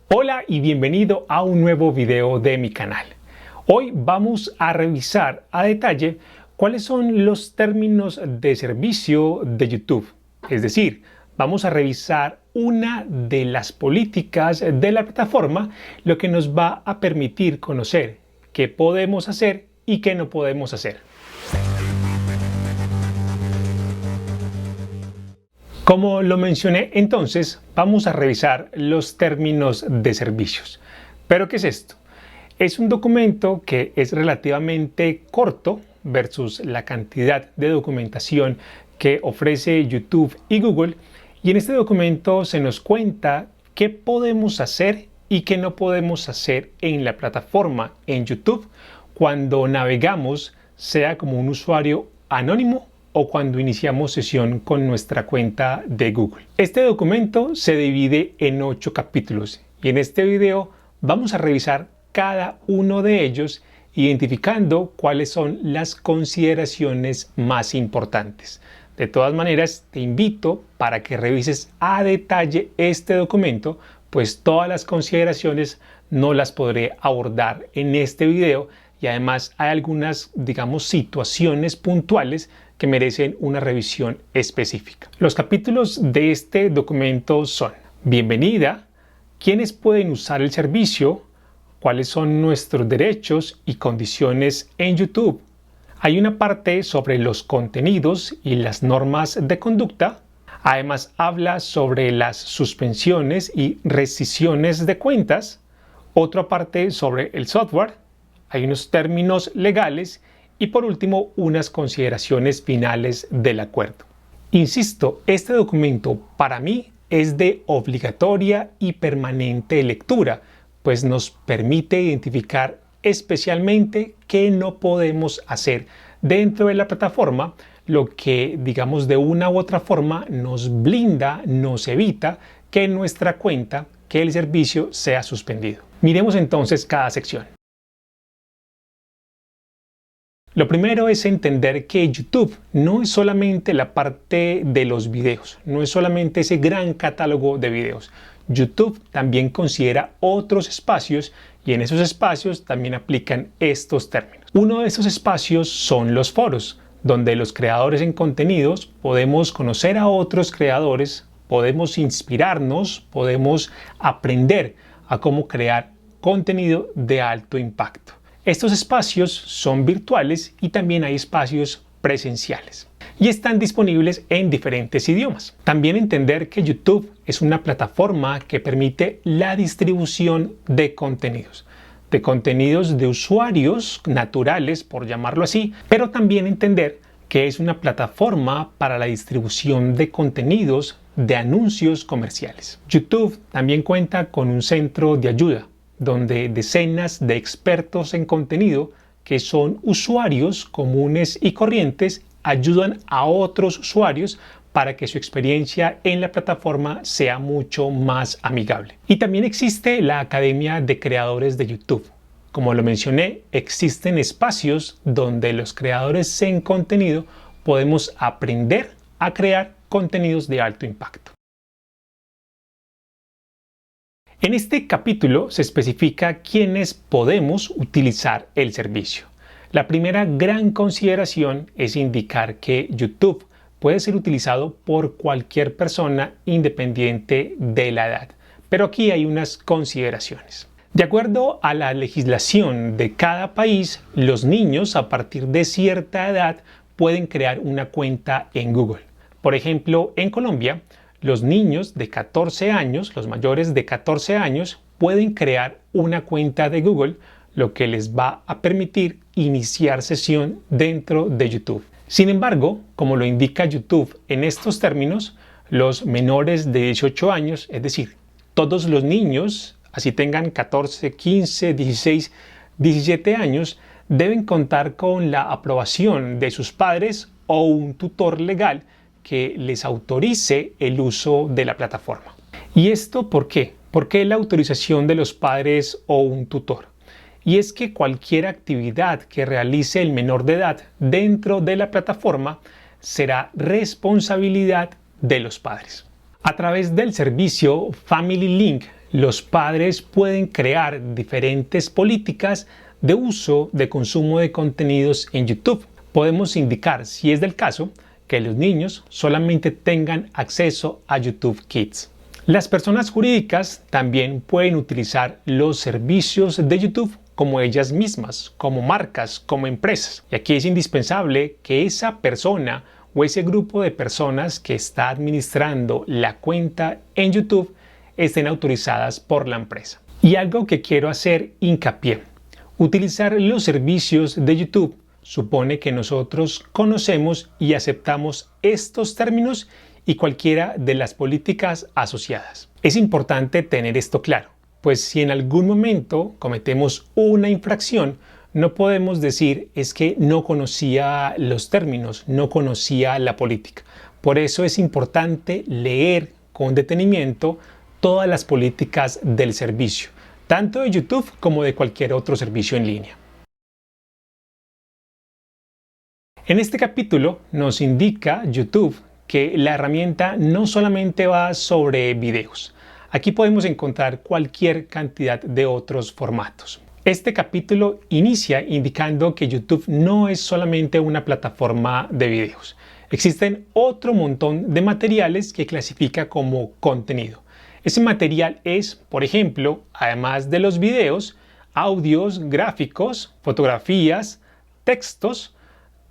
Hola y bienvenido a un nuevo video de mi canal. Hoy vamos a revisar a detalle cuáles son los términos de servicio de YouTube. Es decir, vamos a revisar una de las políticas de la plataforma, lo que nos va a permitir conocer qué podemos hacer y qué no podemos hacer. Como lo mencioné entonces, vamos a revisar los términos de servicios. ¿Pero qué es esto? Es un documento que es relativamente corto versus la cantidad de documentación que ofrece YouTube y Google, y en este documento se nos cuenta qué podemos hacer y qué no podemos hacer en la plataforma en YouTube cuando navegamos, sea como un usuario anónimo o cuando iniciamos sesión con nuestra cuenta de Google. Este documento se divide en 8 capítulos y en este video vamos a revisar cada uno de ellos, identificando cuáles son las consideraciones más importantes. De todas maneras, te invito para que revises a detalle este documento, pues todas las consideraciones no las podré abordar en este video y además hay algunas, situaciones puntuales que merecen una revisión específica. Los capítulos de este documento son: bienvenida, quiénes pueden usar el servicio, cuáles son nuestros derechos y condiciones en YouTube. Hay una parte sobre los contenidos y las normas de conducta. Además habla sobre las suspensiones y rescisiones de cuentas. Otra parte sobre el software. Hay unos términos legales y por último unas consideraciones finales del acuerdo. Insisto, este documento para mí es de obligatoria y permanente lectura, pues nos permite identificar especialmente qué no podemos hacer dentro de la plataforma, lo que de una u otra forma nos blinda, nos evita que en nuestra cuenta, que el servicio sea suspendido. Miremos entonces cada sección. Lo primero es entender que YouTube no es solamente la parte de los videos, no es solamente ese gran catálogo de videos. YouTube también considera otros espacios y en esos espacios también aplican estos términos. Uno de esos espacios son los foros, donde los creadores en contenidos podemos conocer a otros creadores, podemos inspirarnos, podemos aprender a cómo crear contenido de alto impacto. Estos espacios son virtuales y también hay espacios presenciales y están disponibles en diferentes idiomas. También entender que YouTube es una plataforma que permite la distribución de contenidos de usuarios naturales, por llamarlo así, pero también entender que es una plataforma para la distribución de contenidos de anuncios comerciales. YouTube también cuenta con un centro de ayuda, donde decenas de expertos en contenido, que son usuarios comunes y corrientes, ayudan a otros usuarios para que su experiencia en la plataforma sea mucho más amigable. Y también existe la Academia de Creadores de YouTube. Como lo mencioné, existen espacios donde los creadores en contenido podemos aprender a crear contenidos de alto impacto. En este capítulo se especifica quiénes podemos utilizar el servicio. La primera gran consideración es indicar que YouTube puede ser utilizado por cualquier persona independiente de la edad. Pero aquí hay unas consideraciones. De acuerdo a la legislación de cada país, los niños a partir de cierta edad pueden crear una cuenta en Google. Por ejemplo, en Colombia, los niños de 14 años, los mayores de 14 años, pueden crear una cuenta de Google, lo que les va a permitir iniciar sesión dentro de YouTube. Sin embargo, como lo indica YouTube en estos términos, los menores de 18 años, es decir, todos los niños, así tengan 14, 15, 16, 17 años, deben contar con la aprobación de sus padres o un tutor legal que les autorice el uso de la plataforma. ¿Y esto por qué? ¿Por qué la autorización de los padres o un tutor? Y es que cualquier actividad que realice el menor de edad dentro de la plataforma será responsabilidad de los padres. A través del servicio Family Link los padres pueden crear diferentes políticas de uso de consumo de contenidos en YouTube. Podemos indicar, si es del caso, que los niños solamente tengan acceso a YouTube Kids. Las personas jurídicas también pueden utilizar los servicios de YouTube como ellas mismas, como marcas, como empresas. Y aquí es indispensable que esa persona o ese grupo de personas que está administrando la cuenta en YouTube estén autorizadas por la empresa. Y algo que quiero hacer hincapié: utilizar los servicios de YouTube supone que nosotros conocemos y aceptamos estos términos y cualquiera de las políticas asociadas. Es importante tener esto claro, pues si en algún momento cometemos una infracción, no podemos decir es que no conocía los términos, no conocía la política. Por eso es importante leer con detenimiento todas las políticas del servicio, tanto de YouTube como de cualquier otro servicio en línea. En este capítulo nos indica YouTube que la herramienta no solamente va sobre videos. Aquí podemos encontrar cualquier cantidad de otros formatos. Este capítulo inicia indicando que YouTube no es solamente una plataforma de videos. Existen otro montón de materiales que clasifica como contenido. Ese material es, por ejemplo, además de los videos, audios, gráficos, fotografías, textos,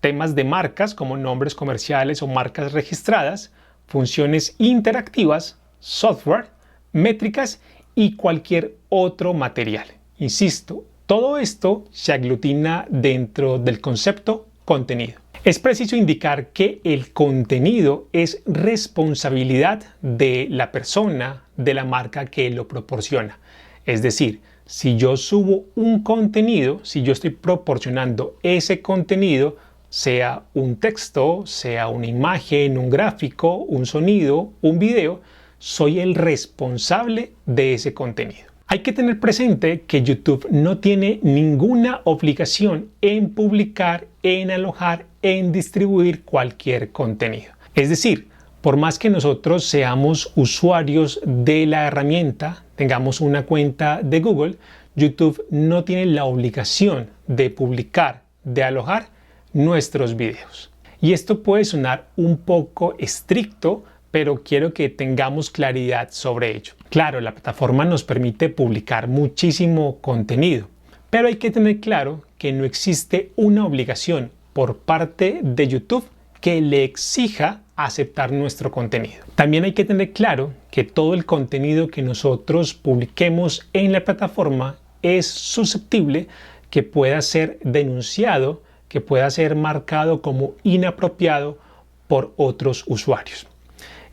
temas de marcas como nombres comerciales o marcas registradas, funciones interactivas, software, métricas y cualquier otro material. Insisto, todo esto se aglutina dentro del concepto contenido. Es preciso indicar que el contenido es responsabilidad de la persona, de la marca que lo proporciona. Es decir, si yo subo un contenido, si yo estoy proporcionando ese contenido, sea un texto, sea una imagen, un gráfico, un sonido, un video, soy el responsable de ese contenido. Hay que tener presente que YouTube no tiene ninguna obligación en publicar, en alojar, en distribuir cualquier contenido. Es decir, por más que nosotros seamos usuarios de la herramienta, tengamos una cuenta de Google, YouTube no tiene la obligación de publicar, de alojar nuestros videos. Y esto puede sonar un poco estricto, pero quiero que tengamos claridad sobre ello. Claro, la plataforma nos permite publicar muchísimo contenido, pero hay que tener claro que no existe una obligación por parte de YouTube que le exija aceptar nuestro contenido. También hay que tener claro que todo el contenido que nosotros publiquemos en la plataforma es susceptible que pueda ser denunciado, que pueda ser marcado como inapropiado por otros usuarios.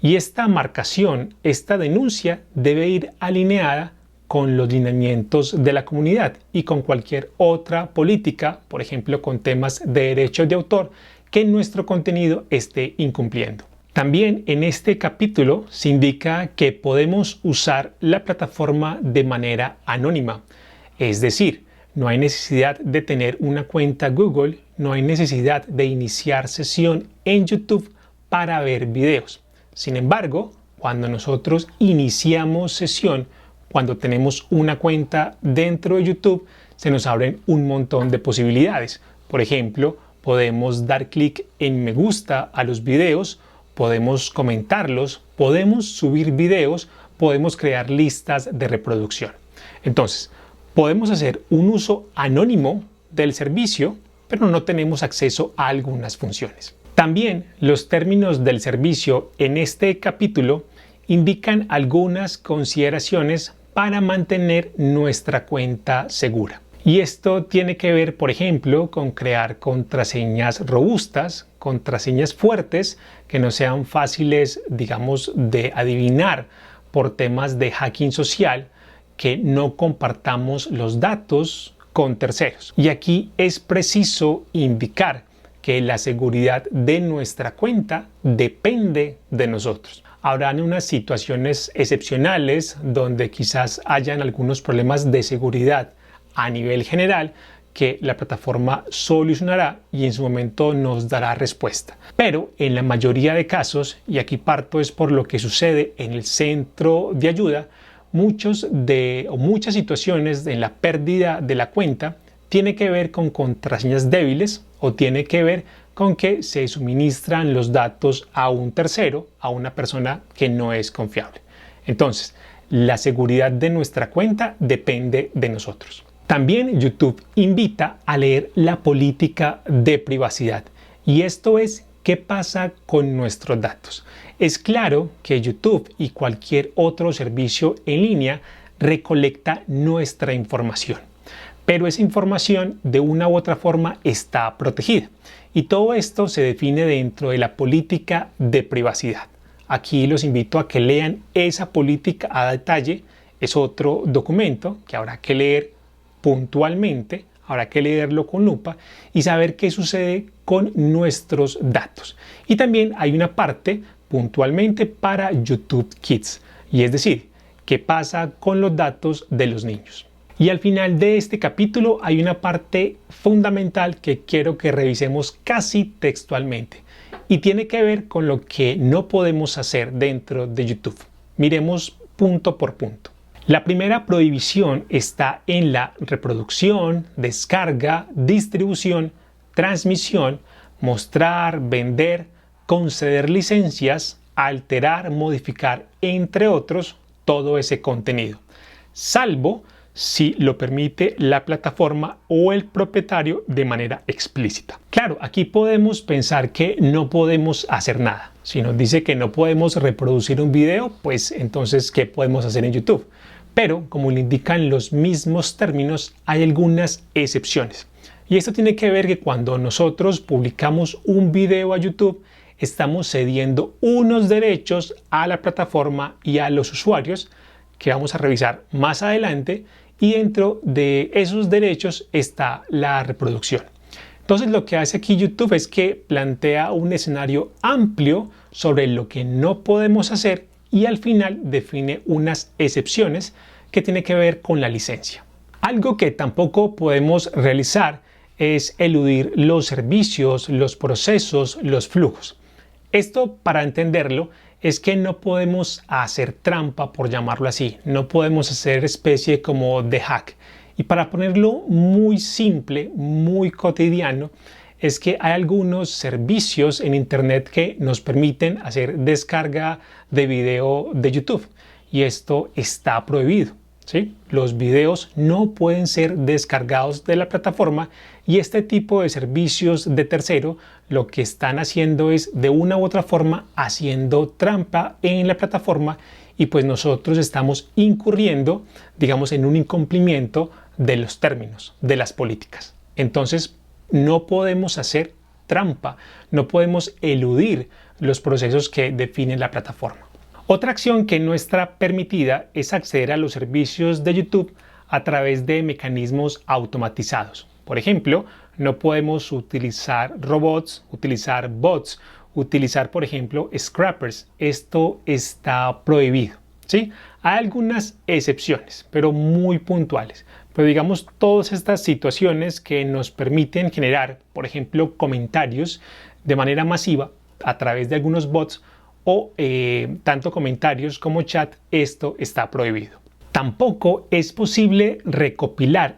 Y esta marcación, esta denuncia debe ir alineada con los lineamientos de la comunidad y con cualquier otra política, por ejemplo con temas de derechos de autor, que nuestro contenido esté incumpliendo. También en este capítulo se indica que podemos usar la plataforma de manera anónima, es decir, no hay necesidad de tener una cuenta Google, no hay necesidad de iniciar sesión en YouTube para ver videos. Sin embargo, cuando nosotros iniciamos sesión, cuando tenemos una cuenta dentro de YouTube, se nos abren un montón de posibilidades. Por ejemplo, podemos dar clic en me gusta a los videos, podemos comentarlos, podemos subir videos, podemos crear listas de reproducción. Entonces, podemos hacer un uso anónimo del servicio, pero no tenemos acceso a algunas funciones. También los términos del servicio en este capítulo indican algunas consideraciones para mantener nuestra cuenta segura. Y esto tiene que ver, por ejemplo, con crear contraseñas robustas, contraseñas fuertes que no sean fáciles, digamos, de adivinar por temas de hacking social, que no compartamos los datos con terceros. Y aquí es preciso indicar que la seguridad de nuestra cuenta depende de nosotros. Habrán unas situaciones excepcionales donde quizás hayan algunos problemas de seguridad a nivel general que la plataforma solucionará y en su momento nos dará respuesta. Pero en la mayoría de casos, y aquí parto es por lo que sucede en el centro de ayuda, muchas situaciones en la pérdida de la cuenta tiene que ver con contraseñas débiles o tiene que ver con que se suministran los datos a un tercero, a una persona que no es confiable. Entonces, la seguridad de nuestra cuenta depende de nosotros. También YouTube invita a leer la política de privacidad, y esto es qué pasa con nuestros datos. Es claro que YouTube y cualquier otro servicio en línea recolecta nuestra información, pero esa información de una u otra forma está protegida, y todo esto se define dentro de la política de privacidad. Aquí los invito a que lean esa política a detalle. Es otro documento que habrá que leer puntualmente, habrá que leerlo con lupa y saber qué sucede con nuestros datos. Y también hay una parte puntualmente para YouTube Kids, y es decir, qué pasa con los datos de los niños. Y al final de este capítulo hay una parte fundamental que quiero que revisemos casi textualmente, y tiene que ver con lo que no podemos hacer dentro de YouTube. Miremos punto por punto. La primera prohibición está en la reproducción, descarga, distribución, transmisión, mostrar, vender, conceder licencias, alterar, modificar, entre otros, todo ese contenido, salvo si lo permite la plataforma o el propietario de manera explícita. Claro, aquí podemos pensar que no podemos hacer nada. Si nos dice que no podemos reproducir un video, pues entonces, ¿qué podemos hacer en YouTube? Pero, como le indican los mismos términos, hay algunas excepciones. Y esto tiene que ver que cuando nosotros publicamos un video a YouTube, estamos cediendo unos derechos a la plataforma y a los usuarios que vamos a revisar más adelante, y dentro de esos derechos está la reproducción. Entonces, lo que hace aquí YouTube es que plantea un escenario amplio sobre lo que no podemos hacer y al final define unas excepciones que tienen que ver con la licencia. Algo que tampoco podemos realizar es eludir los servicios, los procesos, los flujos. Esto, para entenderlo, es que no podemos hacer trampa, por llamarlo así. No podemos hacer especie como de hack. Y para ponerlo muy simple, muy cotidiano, es que hay algunos servicios en Internet que nos permiten hacer descarga de video de YouTube. Y esto está prohibido, ¿sí? Los videos no pueden ser descargados de la plataforma, y este tipo de servicios de tercero lo que están haciendo es de una u otra forma haciendo trampa en la plataforma, y pues nosotros estamos incurriendo, digamos, en un incumplimiento de los términos, de las políticas. Entonces no podemos hacer trampa, no podemos eludir los procesos que define la plataforma. Otra acción que no está permitida es acceder a los servicios de YouTube a través de mecanismos automatizados. Por ejemplo, no podemos utilizar robots, utilizar bots, utilizar, por ejemplo, scrappers. Esto está prohibido, ¿sí? Hay algunas excepciones, pero muy puntuales. Pero digamos, todas estas situaciones que nos permiten generar, por ejemplo, comentarios de manera masiva a través de algunos bots o tanto comentarios como chat, esto está prohibido. Tampoco es posible recolectar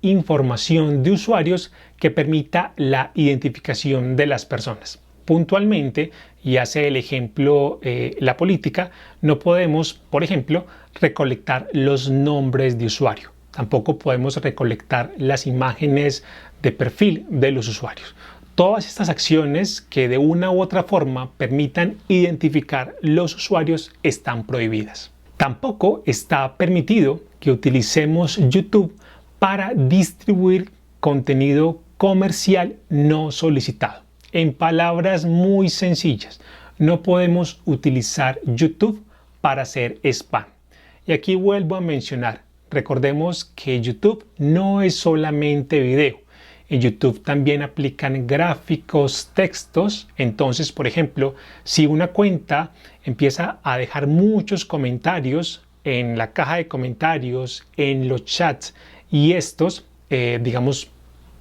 información de usuarios que permita la identificación de las personas. Puntualmente, y hace el ejemplo la política, no podemos, por ejemplo, recolectar los nombres de usuario. Tampoco podemos recolectar las imágenes de perfil de los usuarios. Todas estas acciones que de una u otra forma permitan identificar los usuarios están prohibidas. Tampoco está permitido que utilicemos YouTube para distribuir contenido comercial no solicitado. En palabras muy sencillas, no podemos utilizar YouTube para hacer spam. Y aquí vuelvo a mencionar, recordemos que YouTube no es solamente video. En YouTube también aplican gráficos, textos. Entonces, por ejemplo, si una cuenta empieza a dejar muchos comentarios en la caja de comentarios, en los chats, y estos, digamos,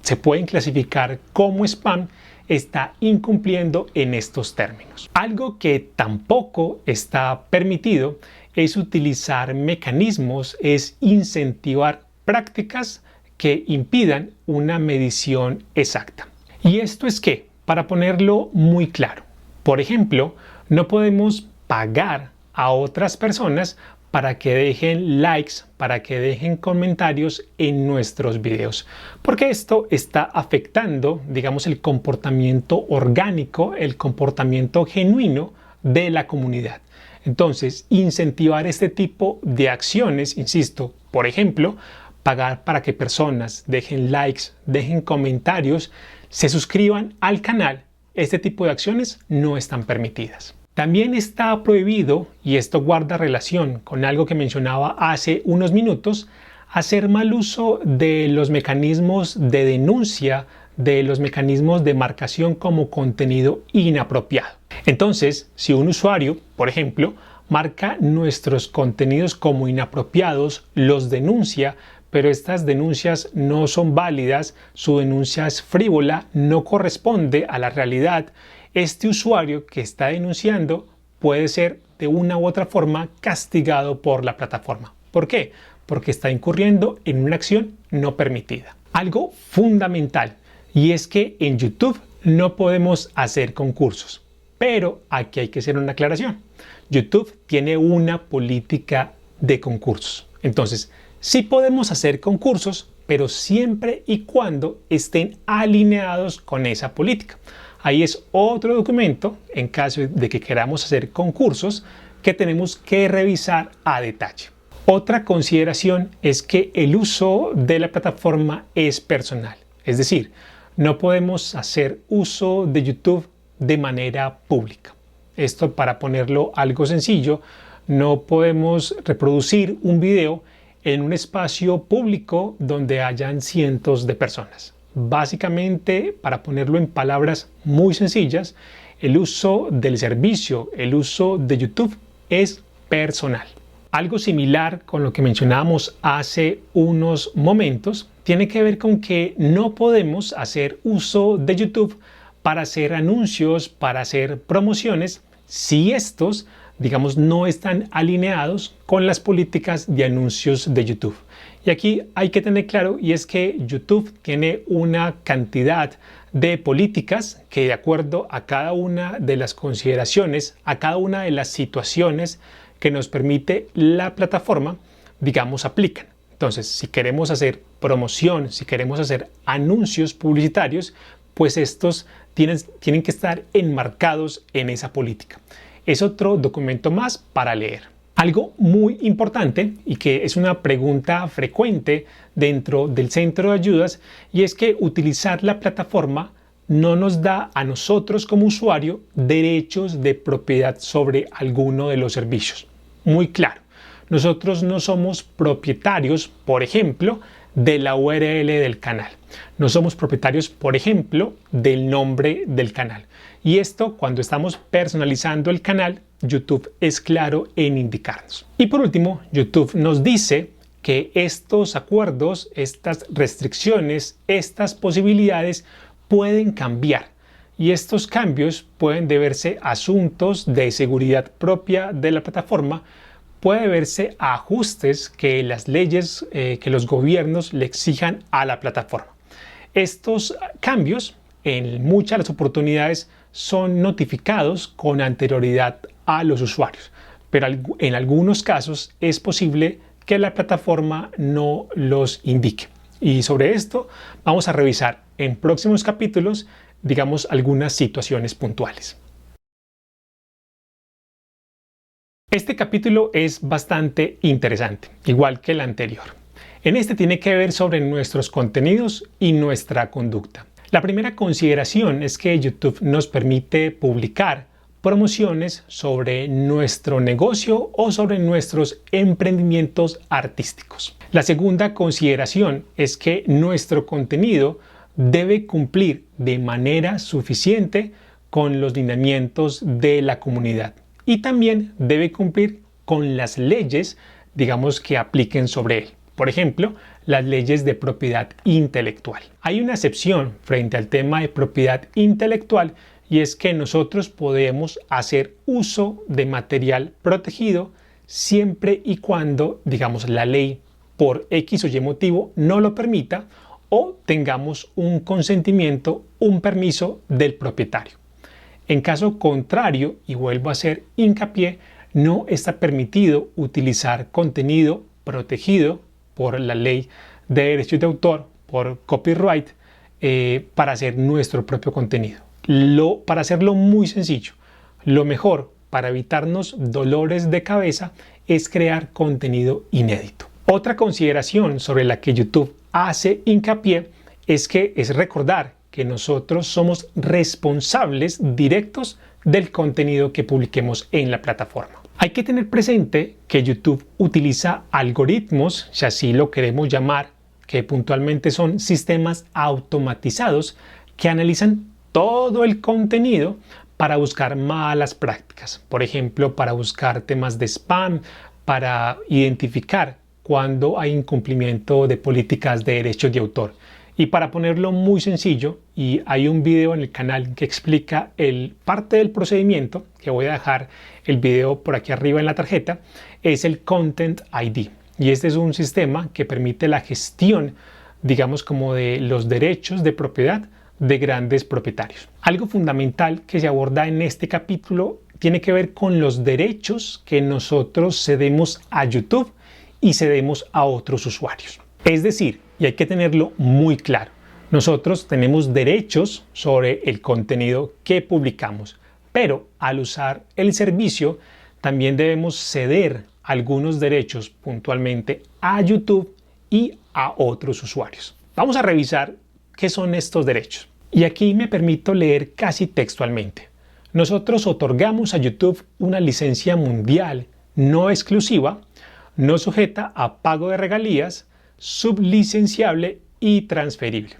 se pueden clasificar como spam, está incumpliendo en estos términos. Algo que tampoco está permitido es utilizar mecanismos, es incentivar prácticas que impidan una medición exacta. ¿Y esto es qué? Para ponerlo muy claro. Por ejemplo, no podemos pagar a otras personas para que dejen likes, para que dejen comentarios en nuestros videos, porque esto está afectando, digamos, el comportamiento orgánico, el comportamiento genuino de la comunidad. Entonces, incentivar este tipo de acciones, insisto, por ejemplo, pagar para que personas dejen likes, dejen comentarios, se suscriban al canal, este tipo de acciones no están permitidas. También está prohibido, y esto guarda relación con algo que mencionaba hace unos minutos, hacer mal uso de los mecanismos de denuncia, de los mecanismos de marcación como contenido inapropiado. Entonces, si un usuario, por ejemplo, marca nuestros contenidos como inapropiados, los denuncia, pero estas denuncias no son válidas, su denuncia es frívola, no corresponde a la realidad, este usuario que está denunciando puede ser de una u otra forma castigado por la plataforma. ¿Por qué? Porque está incurriendo en una acción no permitida. Algo fundamental, y es que en YouTube no podemos hacer concursos. Pero aquí hay que hacer una aclaración. YouTube tiene una política de concursos. Entonces, sí podemos hacer concursos, pero siempre y cuando estén alineados con esa política. Ahí es otro documento, en caso de que queramos hacer concursos, que tenemos que revisar a detalle. Otra consideración es que el uso de la plataforma es personal. Es decir, no podemos hacer uso de YouTube de manera pública. Esto, para ponerlo algo sencillo, no podemos reproducir un video en un espacio público donde hayan cientos de personas. Básicamente, para ponerlo en palabras muy sencillas, el uso del servicio, el uso de YouTube es personal. Algo similar con lo que mencionábamos hace unos momentos tiene que ver con que no podemos hacer uso de YouTube para hacer anuncios, para hacer promociones, si estos, digamos, no están alineados con las políticas de anuncios de YouTube. Y aquí hay que tener claro, y es que YouTube tiene una cantidad de políticas que, de acuerdo a cada una de las consideraciones, a cada una de las situaciones que nos permite la plataforma, digamos, aplican. Entonces, si queremos hacer promoción, si queremos hacer anuncios publicitarios, pues estos tienen que estar enmarcados en esa política. Es otro documento más para leer. Algo muy importante y que es una pregunta frecuente dentro del centro de ayudas, y es que utilizar la plataforma no nos da a nosotros como usuario derechos de propiedad sobre alguno de los servicios. Muy claro, nosotros no somos propietarios, por ejemplo, de la URL del canal. No somos propietarios, por ejemplo, del nombre del canal. Y esto, cuando estamos personalizando el canal, YouTube es claro en indicarnos. Y por último, YouTube nos dice que estos acuerdos, estas restricciones, estas posibilidades pueden cambiar. Y estos cambios pueden deberse a asuntos de seguridad propia de la plataforma, puede deberse a ajustes que las leyes, que los gobiernos le exijan a la plataforma. Estos cambios, en muchas de las oportunidades, son notificados con anterioridad a los usuarios, pero en algunos casos es posible que la plataforma no los indique. Y sobre esto vamos a revisar en próximos capítulos, digamos, algunas situaciones puntuales. Este capítulo es bastante interesante, igual que el anterior. En este tiene que ver sobre nuestros contenidos y nuestra conducta. La primera consideración es que YouTube nos permite publicar promociones sobre nuestro negocio o sobre nuestros emprendimientos artísticos. La segunda consideración es que nuestro contenido debe cumplir de manera suficiente con los lineamientos de la comunidad y también debe cumplir con las leyes, digamos, que apliquen sobre él. Por ejemplo, las leyes de propiedad intelectual. Hay una excepción frente al tema de propiedad intelectual, y es que nosotros podemos hacer uso de material protegido siempre y cuando, digamos, la ley por X o Y motivo no lo permita o tengamos un consentimiento, un permiso del propietario. En caso contrario, y vuelvo a hacer hincapié, no está permitido utilizar contenido protegido por la ley de derechos de autor, por copyright, para hacer nuestro propio contenido. Para hacerlo muy sencillo, lo mejor para evitarnos dolores de cabeza es crear contenido inédito. Otra consideración sobre la que YouTube hace hincapié es recordar que nosotros somos responsables directos del contenido que publiquemos en la plataforma. Hay que tener presente que YouTube utiliza algoritmos, si así lo queremos llamar, que puntualmente son sistemas automatizados que analizan todo el contenido para buscar malas prácticas. Por ejemplo, para buscar temas de spam, para identificar cuando hay incumplimiento de políticas de derechos de autor. Y para ponerlo muy sencillo, y hay un video en el canal que explica parte del procedimiento, que voy a dejar el video por aquí arriba en la tarjeta, es el Content ID. Y este es un sistema que permite la gestión, digamos, como de los derechos de propiedad de grandes propietarios. Algo fundamental que se aborda en este capítulo tiene que ver con los derechos que nosotros cedemos a YouTube y cedemos a otros usuarios. Es decir, y hay que tenerlo muy claro, nosotros tenemos derechos sobre el contenido que publicamos, pero al usar el servicio también debemos ceder algunos derechos puntualmente a YouTube y a otros usuarios. Vamos a revisar qué son estos derechos. Y aquí me permito leer casi textualmente. Nosotros otorgamos a YouTube una licencia mundial no exclusiva, no sujeta a pago de regalías, sublicenciable y transferible.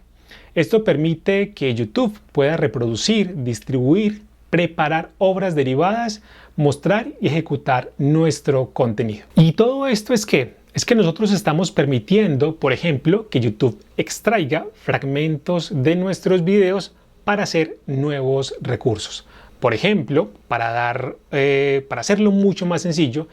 Esto permite que YouTube pueda reproducir, distribuir, preparar obras derivadas, mostrar y ejecutar nuestro contenido. Y todo esto es que nosotros estamos permitiendo, por ejemplo, que YouTube extraiga fragmentos de nuestros videos para hacer nuevos recursos. Por ejemplo, para hacerlo mucho más sencillo,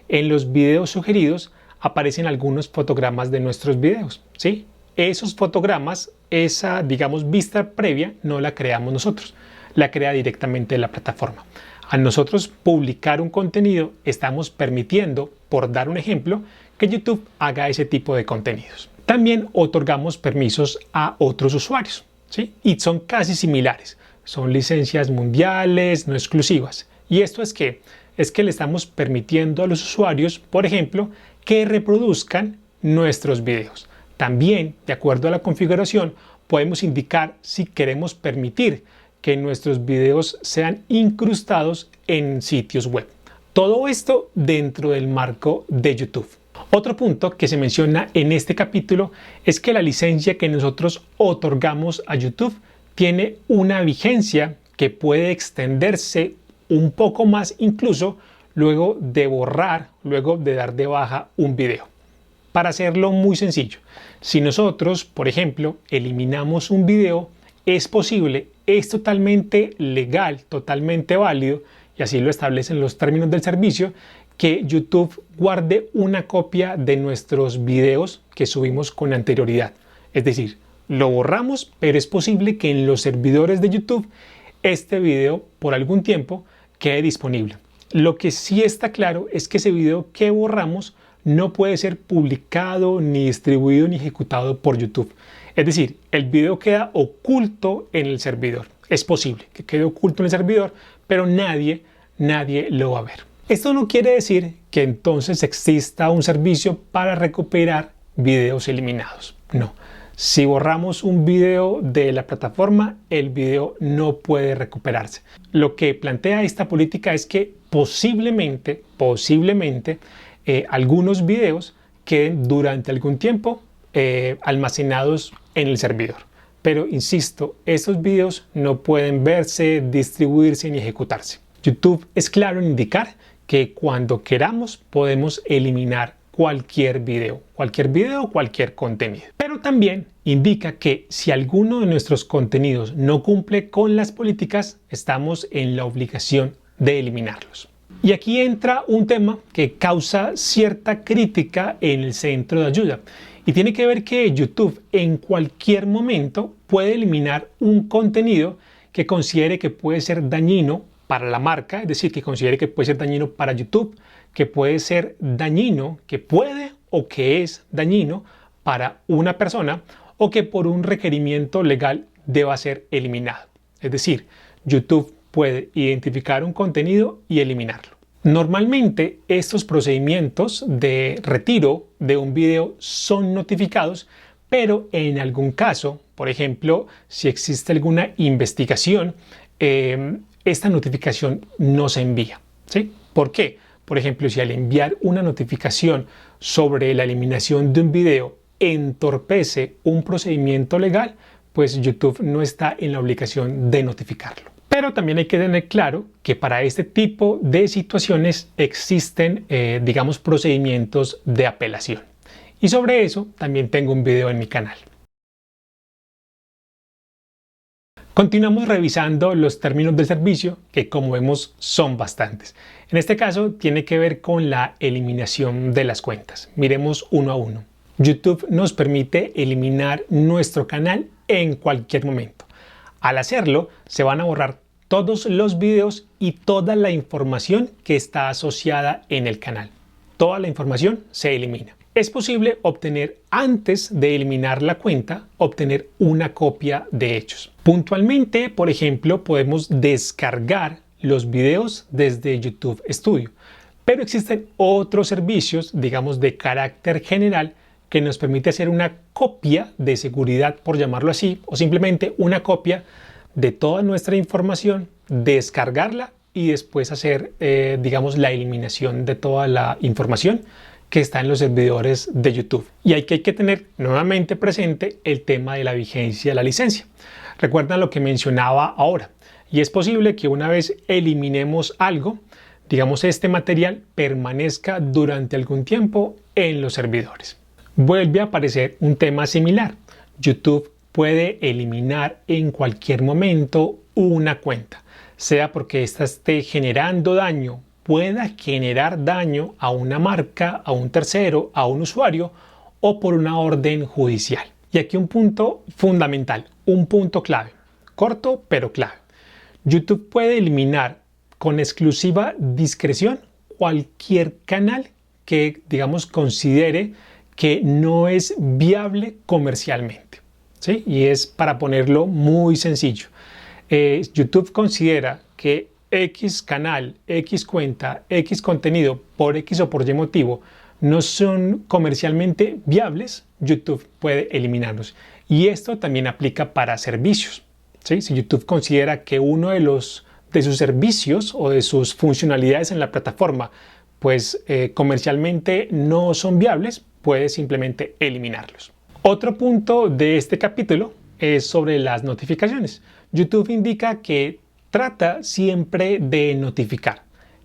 en los videos sugeridos aparecen algunos fotogramas de nuestros videos, ¿sí? Esos fotogramas, esa, digamos, vista previa, no la creamos nosotros, la crea directamente la plataforma. Al nosotros publicar un contenido, estamos permitiendo, por dar un ejemplo, que YouTube haga ese tipo de contenidos. También otorgamos permisos a otros usuarios, ¿sí? Y son casi similares. Son licencias mundiales, no exclusivas. Y esto es que le estamos permitiendo a los usuarios, por ejemplo, que reproduzcan nuestros videos. También, de acuerdo a la configuración, podemos indicar si queremos permitir que nuestros videos sean incrustados en sitios web. Todo esto dentro del marco de YouTube. Otro punto que se menciona en este capítulo es que la licencia que nosotros otorgamos a YouTube tiene una vigencia que puede extenderse un poco más incluso luego de dar de baja un video. Para hacerlo muy sencillo, si nosotros, por ejemplo, eliminamos un video, es posible, es totalmente legal, totalmente válido, y así lo establecen los términos del servicio, que YouTube guarde una copia de nuestros videos que subimos con anterioridad. Es decir, lo borramos, pero es posible que en los servidores de YouTube este video por algún tiempo quede disponible. Lo que sí está claro es que ese video que borramos no puede ser publicado, ni distribuido, ni ejecutado por YouTube. Es decir, el video queda oculto en el servidor. Es posible que quede oculto en el servidor, pero nadie lo va a ver. Esto no quiere decir que entonces exista un servicio para recuperar videos eliminados. No. Si borramos un video de la plataforma, el video no puede recuperarse. Lo que plantea esta política es que posiblemente algunos videos queden durante algún tiempo almacenados en el servidor. Pero insisto, estos videos no pueden verse, distribuirse ni ejecutarse. YouTube es claro en indicar que cuando queramos podemos eliminar cualquier video, cualquier contenido. Pero también indica que si alguno de nuestros contenidos no cumple con las políticas, estamos en la obligación de eliminarlos. Y aquí entra un tema que causa cierta crítica en el centro de ayuda y tiene que ver que YouTube en cualquier momento puede eliminar un contenido que considere que puede ser dañino para la marca, es decir, que considere que puede ser dañino para YouTube, que puede ser dañino, que puede o que es dañino para una persona o que por un requerimiento legal deba ser eliminado. Es decir, YouTube puede identificar un contenido y eliminarlo. Normalmente estos procedimientos de retiro de un video son notificados, pero en algún caso, por ejemplo, si existe alguna investigación, esta notificación no se envía, ¿sí? ¿Por qué? Por ejemplo, si al enviar una notificación sobre la eliminación de un video entorpece un procedimiento legal, pues YouTube no está en la obligación de notificarlo. Pero también hay que tener claro que para este tipo de situaciones existen, digamos, procedimientos de apelación. Y sobre eso también tengo un video en mi canal. Continuamos revisando los términos del servicio, que como vemos son bastantes. En este caso tiene que ver con la eliminación de las cuentas. Miremos uno a uno. YouTube nos permite eliminar nuestro canal en cualquier momento. Al hacerlo, se van a borrar todos los videos y toda la información que está asociada en el canal. Toda la información se elimina. Es posible obtener, antes de eliminar la cuenta, obtener una copia de hechos. Puntualmente, por ejemplo, podemos descargar los videos desde YouTube Studio, pero existen otros servicios, digamos, de carácter general, que nos permite hacer una copia de seguridad, por llamarlo así, o simplemente una copia de toda nuestra información, descargarla y después hacer, digamos, la eliminación de toda la información que está en los servidores de YouTube. Y hay que tener nuevamente presente el tema de la vigencia de la licencia. Recuerdan lo que mencionaba ahora, y es posible que una vez eliminemos algo, digamos, este material permanezca durante algún tiempo en los servidores. Vuelve a aparecer un tema similar. YouTube puede eliminar en cualquier momento una cuenta, sea porque ésta esté generando daño, pueda generar daño a una marca, a un tercero, a un usuario o por una orden judicial. Y aquí un punto fundamental, un punto clave, corto pero clave. YouTube puede eliminar con exclusiva discreción cualquier canal que, digamos, considere que no es viable comercialmente, ¿sí? Y es para ponerlo muy sencillo. YouTube considera que X canal, X cuenta, X contenido, por X o por Y motivo, no son comercialmente viables, YouTube puede eliminarlos. Y esto también aplica para servicios, ¿sí? Si YouTube considera que uno de sus servicios o de sus funcionalidades en la plataforma, pues comercialmente no son viables, puede simplemente eliminarlos. Otro punto de este capítulo es sobre las notificaciones. YouTube indica que trata siempre de notificar,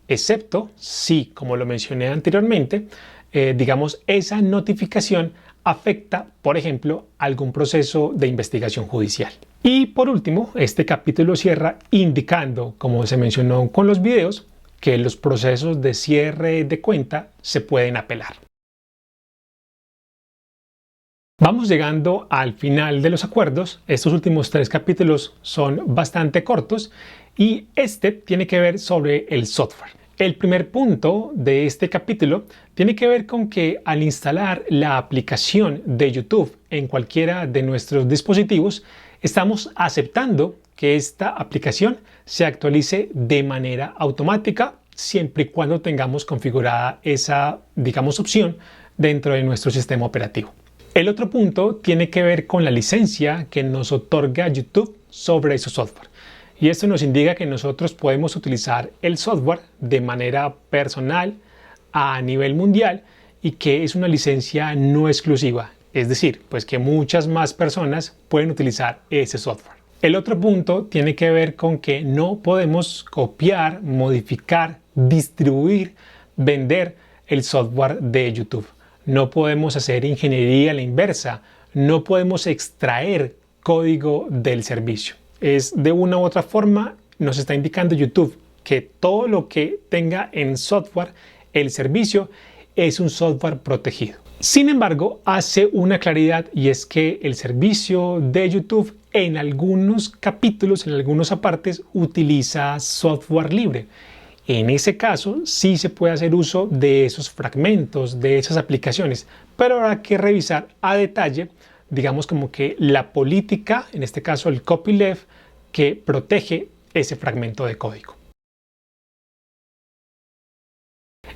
excepto si, como lo mencioné anteriormente, digamos, esa notificación afecta, por ejemplo, algún proceso de investigación judicial. Y por último, este capítulo cierra indicando, como se mencionó con los videos, que los procesos de cierre de cuenta se pueden apelar. Vamos llegando al final de los acuerdos. Estos últimos 3 capítulos son bastante cortos y este tiene que ver sobre el software. El primer punto de este capítulo tiene que ver con que al instalar la aplicación de YouTube en cualquiera de nuestros dispositivos, estamos aceptando que esta aplicación se actualice de manera automática siempre y cuando tengamos configurada esa, digamos, opción dentro de nuestro sistema operativo. El otro punto tiene que ver con la licencia que nos otorga YouTube sobre su software. Y esto nos indica que nosotros podemos utilizar el software de manera personal a nivel mundial y que es una licencia no exclusiva. Es decir, pues que muchas más personas pueden utilizar ese software. El otro punto tiene que ver con que no podemos copiar, modificar, distribuir, vender el software de YouTube. No podemos hacer ingeniería a la inversa, no podemos extraer código del servicio. Es de una u otra forma, nos está indicando YouTube, que todo lo que tenga en software el servicio es un software protegido. Sin embargo, hace una claridad, y es que el servicio de YouTube en algunos capítulos, en algunos apartes, utiliza software libre. En ese caso, sí se puede hacer uso de esos fragmentos, de esas aplicaciones, pero habrá que revisar a detalle, digamos como que la política, en este caso el copyleft, que protege ese fragmento de código.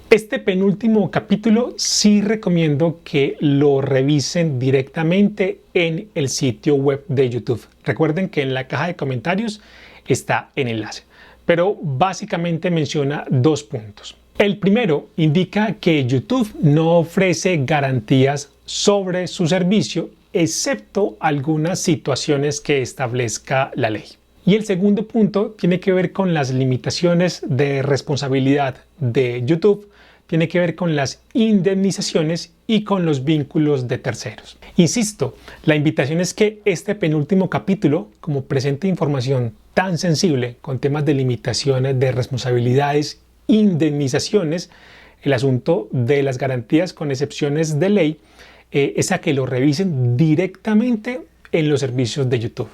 Este penúltimo capítulo sí recomiendo que lo revisen directamente en el sitio web de YouTube. Recuerden que en la caja de comentarios está el enlace, pero básicamente menciona dos puntos. El primero indica que YouTube no ofrece garantías sobre su servicio, excepto algunas situaciones que establezca la ley. Y el segundo punto tiene que ver con las limitaciones de responsabilidad de YouTube, tiene que ver con las indemnizaciones y con los vínculos de terceros. Insisto, la invitación es que este penúltimo capítulo, como presenta información tan sensible con temas de limitaciones de responsabilidades, indemnizaciones, el asunto de las garantías con excepciones de ley, es a que lo revisen directamente en los servicios de YouTube.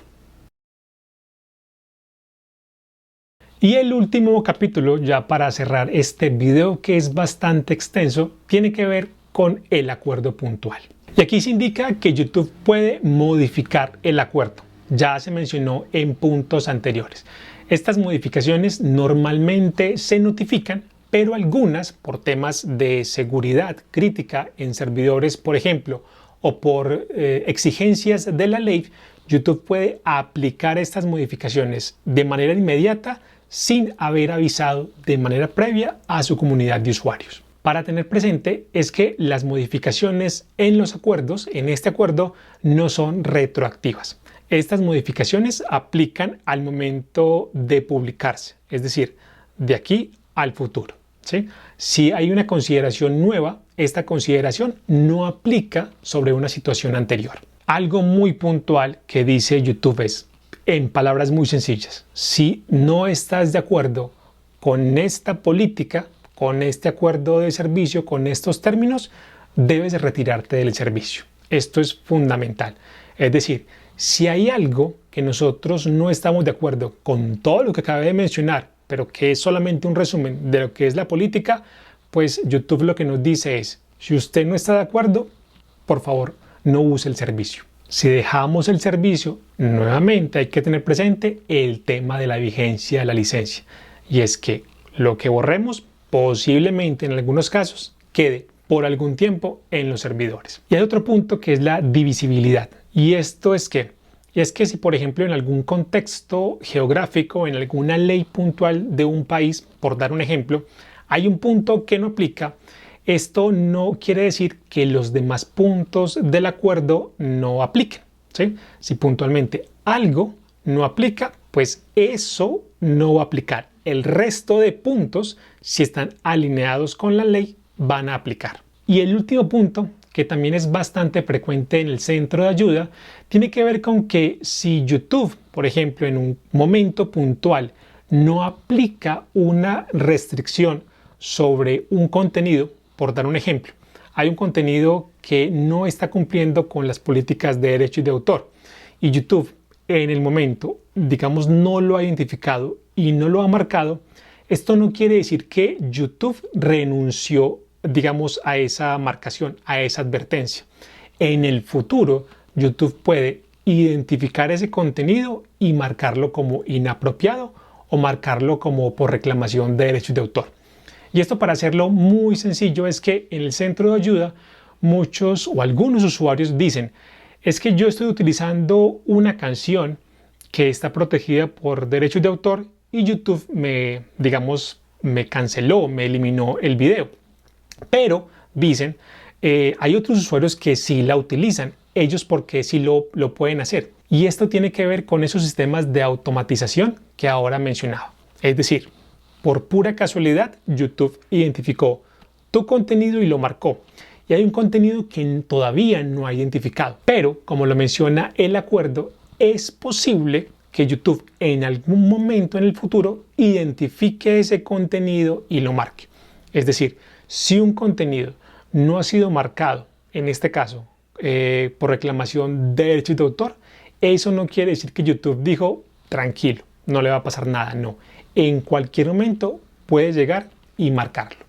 Y el último capítulo, ya para cerrar este video que es bastante extenso, tiene que ver con el acuerdo puntual. Y aquí se indica que YouTube puede modificar el acuerdo. Ya se mencionó en puntos anteriores. Estas modificaciones normalmente se notifican, pero algunas por temas de seguridad crítica en servidores, por ejemplo, o por exigencias de la ley, YouTube puede aplicar estas modificaciones de manera inmediata sin haber avisado de manera previa a su comunidad de usuarios. Para tener presente es que las modificaciones en los acuerdos, en este acuerdo, no son retroactivas. Estas modificaciones aplican al momento de publicarse, es decir, de aquí al futuro, ¿sí? Si hay una consideración nueva, esta consideración no aplica sobre una situación anterior. Algo muy puntual que dice YouTube es, en palabras muy sencillas, si no estás de acuerdo con esta política, con este acuerdo de servicio, con estos términos, debes retirarte del servicio. Esto es fundamental. Es decir, si hay algo que nosotros no estamos de acuerdo con todo lo que acabé de mencionar, pero que es solamente un resumen de lo que es la política, pues YouTube lo que nos dice es, si usted no está de acuerdo, por favor, no use el servicio. Si dejamos el servicio, nuevamente hay que tener presente el tema de la vigencia de la licencia. Y es que lo que borremos posiblemente en algunos casos quede por algún tiempo en los servidores. Y hay otro punto que es la divisibilidad. Y esto es que si por ejemplo en algún contexto geográfico, en alguna ley puntual de un país, por dar un ejemplo, hay un punto que no aplica, esto no quiere decir que los demás puntos del acuerdo no apliquen, ¿sí? Si puntualmente algo no aplica, pues eso no va a aplicar. El resto de puntos, si están alineados con la ley, van a aplicar. Y el último punto, que también es bastante frecuente en el centro de ayuda, tiene que ver con que si YouTube, por ejemplo, en un momento puntual, no aplica una restricción sobre un contenido, por dar un ejemplo, hay un contenido que no está cumpliendo con las políticas de derechos de autor y YouTube en el momento, digamos, no lo ha identificado y no lo ha marcado, esto no quiere decir que YouTube renunció, digamos, a esa marcación, a esa advertencia. En el futuro, YouTube puede identificar ese contenido y marcarlo como inapropiado o marcarlo como por reclamación de derechos de autor. Y esto, para hacerlo muy sencillo, es que en el centro de ayuda muchos o algunos usuarios dicen, es que yo estoy utilizando una canción que está protegida por derechos de autor y YouTube me canceló, me eliminó el video. Pero dicen, hay otros usuarios que sí la utilizan, ellos porque sí lo pueden hacer. Y esto tiene que ver con esos sistemas de automatización que ahora mencionaba. Es decir, por pura casualidad, YouTube identificó tu contenido y lo marcó. Y hay un contenido que todavía no ha identificado. Pero, como lo menciona el acuerdo, es posible que YouTube en algún momento en el futuro identifique ese contenido y lo marque. Es decir, si un contenido no ha sido marcado, en este caso, por reclamación de derechos de autor, eso no quiere decir que YouTube dijo, tranquilo, no le va a pasar nada. No, en cualquier momento puede llegar y marcarlo.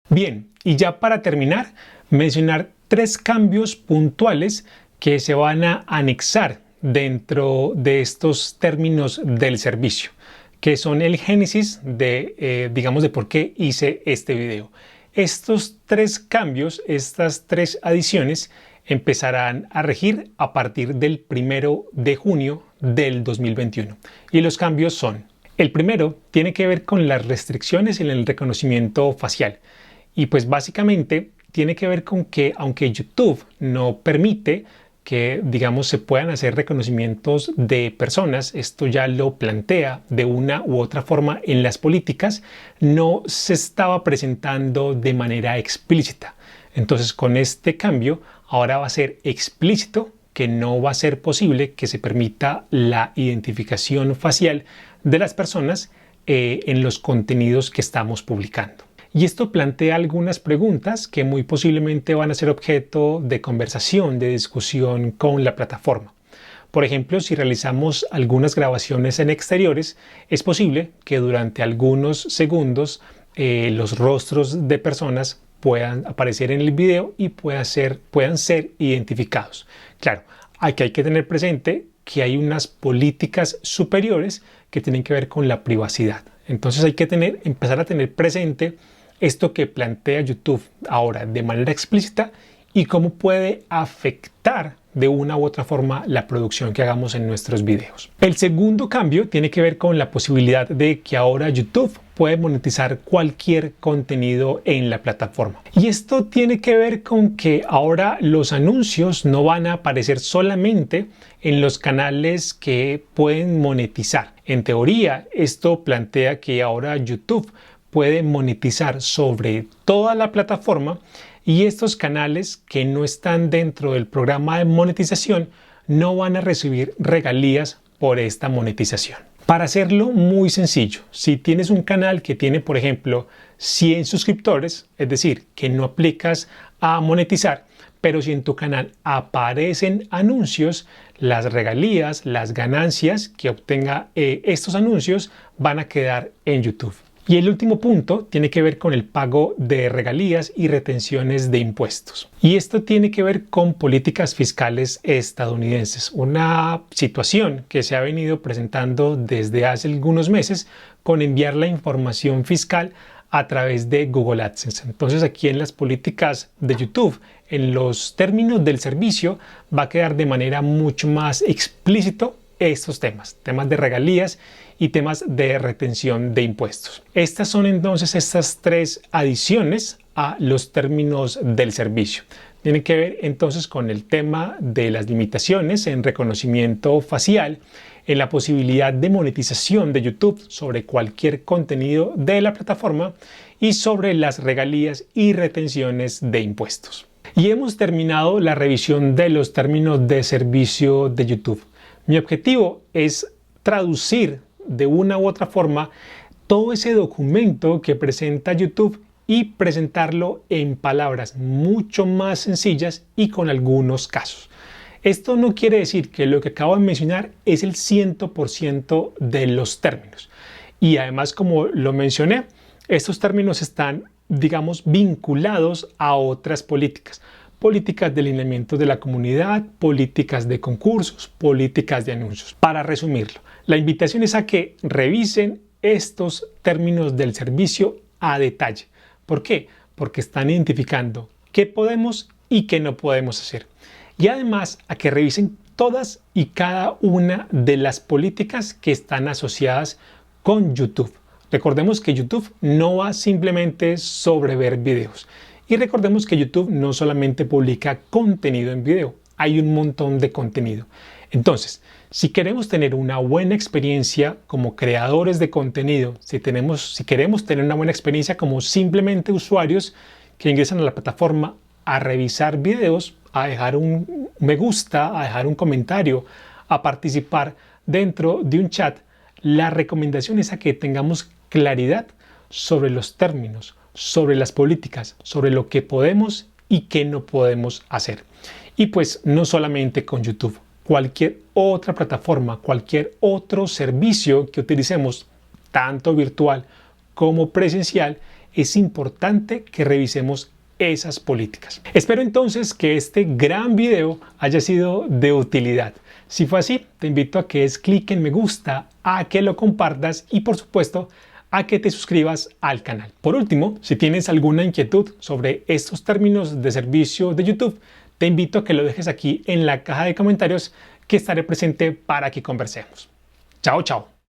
Bien, y ya para terminar, mencionar 3 cambios puntuales que se van a anexar dentro de estos términos del servicio, que son el génesis de, digamos, de por qué hice este video. Estos 3 cambios, estas 3 adiciones, empezarán a regir a partir del 1 de junio del 2021. Y los cambios son: el primero tiene que ver con las restricciones en el reconocimiento facial. Y pues básicamente tiene que ver con que, aunque YouTube no permite que, digamos, se puedan hacer reconocimientos de personas, esto ya lo plantea de una u otra forma en las políticas, no se estaba presentando de manera explícita. Entonces, con este cambio, ahora va a ser explícito que no va a ser posible que se permita la identificación facial de las personas en los contenidos que estamos publicando. Y esto plantea algunas preguntas que muy posiblemente van a ser objeto de conversación, de discusión con la plataforma. Por ejemplo, si realizamos algunas grabaciones en exteriores, es posible que durante algunos segundos los rostros de personas puedan aparecer en el video y puedan ser identificados. Claro, aquí hay que tener presente que hay unas políticas superiores que tienen que ver con la privacidad. Entonces hay que empezar a tener presente esto que plantea YouTube ahora de manera explícita y cómo puede afectar de una u otra forma la producción que hagamos en nuestros videos. El segundo cambio tiene que ver con la posibilidad de que ahora YouTube puede monetizar cualquier contenido en la plataforma. Y esto tiene que ver con que ahora los anuncios no van a aparecer solamente en los canales que pueden monetizar. En teoría, esto plantea que ahora YouTube puede monetizar sobre toda la plataforma y estos canales que no están dentro del programa de monetización no van a recibir regalías por esta monetización. Para hacerlo muy sencillo, si tienes un canal que tiene, por ejemplo, 100 suscriptores, es decir, que no aplicas a monetizar, pero si en tu canal aparecen anuncios, las regalías, las ganancias que obtenga estos anuncios van a quedar en YouTube. Y el último punto tiene que ver con el pago de regalías y retenciones de impuestos. Y esto tiene que ver con políticas fiscales estadounidenses, una situación que se ha venido presentando desde hace algunos meses con enviar la información fiscal a través de Google AdSense. Entonces aquí en las políticas de YouTube, en los términos del servicio, va a quedar de manera mucho más explícito estos temas de regalías y temas de retención de impuestos. Estas son entonces estas 3 adiciones a los términos del servicio. Tienen que ver entonces con el tema de las limitaciones en reconocimiento facial, en la posibilidad de monetización de YouTube sobre cualquier contenido de la plataforma y sobre las regalías y retenciones de impuestos. Y hemos terminado la revisión de los términos de servicio de YouTube. Mi objetivo es traducir de una u otra forma todo ese documento que presenta YouTube y presentarlo en palabras mucho más sencillas y con algunos casos. Esto no quiere decir que lo que acabo de mencionar es el 100% de los términos. Y además, como lo mencioné, estos términos están, digamos, vinculados a otras políticas. Políticas de lineamiento de la comunidad, políticas de concursos, políticas de anuncios. Para resumirlo, la invitación es a que revisen estos términos del servicio a detalle. ¿Por qué? Porque están identificando qué podemos y qué no podemos hacer. Y además a que revisen todas y cada una de las políticas que están asociadas con YouTube. Recordemos que YouTube no va simplemente sobre ver videos. Y recordemos que YouTube no solamente publica contenido en video, hay un montón de contenido. Entonces, si queremos tener una buena experiencia como creadores de contenido, si queremos tener una buena experiencia como simplemente usuarios que ingresan a la plataforma a revisar videos, a dejar un me gusta, a dejar un comentario, a participar dentro de un chat, la recomendación es a que tengamos claridad sobre los términos, sobre las políticas, sobre lo que podemos y qué no podemos hacer. Y pues no solamente con YouTube, cualquier otra plataforma, cualquier otro servicio que utilicemos, tanto virtual como presencial, es importante que revisemos esas políticas. Espero entonces que este gran video haya sido de utilidad. Si fue así, te invito a que des clic en me gusta, a que lo compartas y por supuesto a que te suscribas al canal. Por último, si tienes alguna inquietud sobre estos términos de servicio de YouTube, te invito a que lo dejes aquí en la caja de comentarios, que estaré presente para que conversemos. Chao, chao.